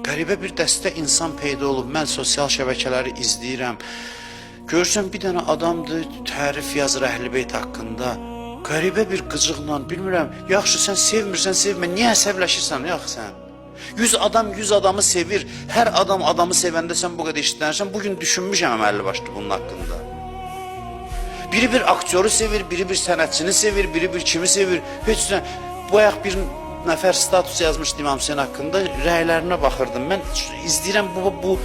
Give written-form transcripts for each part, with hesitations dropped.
Qəribə bir dəstə insan peyda olub. Mən sosial şəbəkələri izləyirəm. Görürsən bir dənə adamdır, tərif yazır Əhlibeyt haqqında. Qəribə bir qıcıqla, bilmirəm, yaxşı sən sevmirsən, sevmə, niyə əsəbləşirsən yaxşı sən? 100 adam 100 adamı sevir, hər adam adamı sevəndə sən bu qədər işlənirsən, bugün düşünmüşəm əməlli başlı bunun haqqında. Biri bir aktyoru sevir, biri bir sənətçini sevir, biri bir kimi sevir. Heç nə, bu ayaq bir nəfər status yazmışdı İmam Hüseyin haqqında, rəylərinə baxırdım. Mən izləyirəm, bu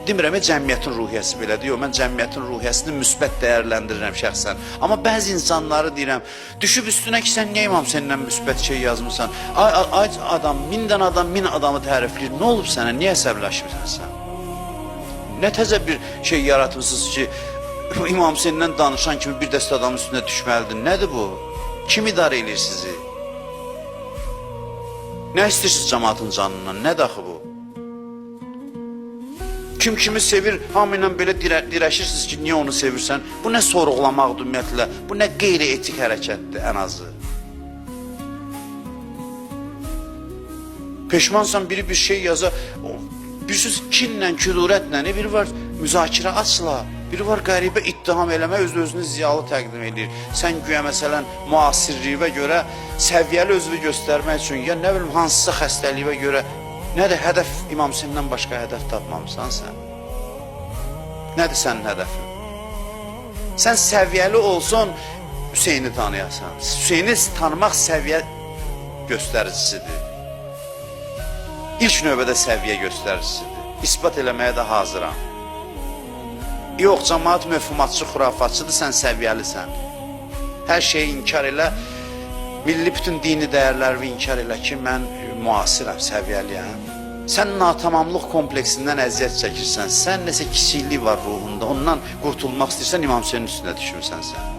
demirəm, cəmiyyətin ruhiyyəsi belədir. Yox, mən cəmiyyətin ruhiyyəsini müsbət dəyərləndirirəm şəxsən. Amma bəzi insanları deyirəm, düşüb üstünə ki, sən niyə İmam Hüseyinlə müsbət şey yazmısan? Ay adam, 1000 dənə adam 1000 adamı tərifləyir. Nə olub sənə? Niyə əsəbləşmirsən sən? Nə təzə bir şey yaratmışsınız ki, İmam Hüseyinlə danışan kimi bir dəstə adamın üstünə düşməlidir. Nədir bu? Kim idarə edir sizi? Nə istəyirsiniz cəmaatın canından? Nə daxı bu? Kim kimi sevir, hamı ilə belə dirəşirsiniz ki, niyə onu sevirsən? Bu nə sorğulamaqdır ümumiyyətlə? Bu nə qeyri-etik hərəkətdir ən azı? Peşmansan biri bir şey yaza, bir söz kinlə, kudurətlə, biri var müzakirə açla, biri var qəribə ittiham eləmə, özünü ziyalı təqdim edir. Sən güya məsələn müasirliyinə görə, səviyyəli özünü göstərmək üçün, ya nə bilim hansısa xəstəliyinə görə, nədir hədəf İmam Hüseyndən başqa hədəf tapmamısan sən? Nədir sənin hədəfin? Sən səviyyəli olsan, Hüseyni tanıyasan. Hüseyni tanımaq səviyyə göstəricisidir. İlk növbədə səviyyə göstəricisidir. İsbat eləməyə də hazıram. Yox, cəmaat məfhumatçı, xurafatçıdır, sən səviyyəlisən. Hər şeyi inkar elə, milli bütün dini dəyərləri inkar elə ki, mən müasirəm, səviyyəliyəm. Sən natamamlıq kompleksindən əziyyət çəkirsən, sən nəsə kiçiklik var ruhunda, ondan qurtulmaq istəyirsən, İmam Hüseynin üstünə düşmüsən sən.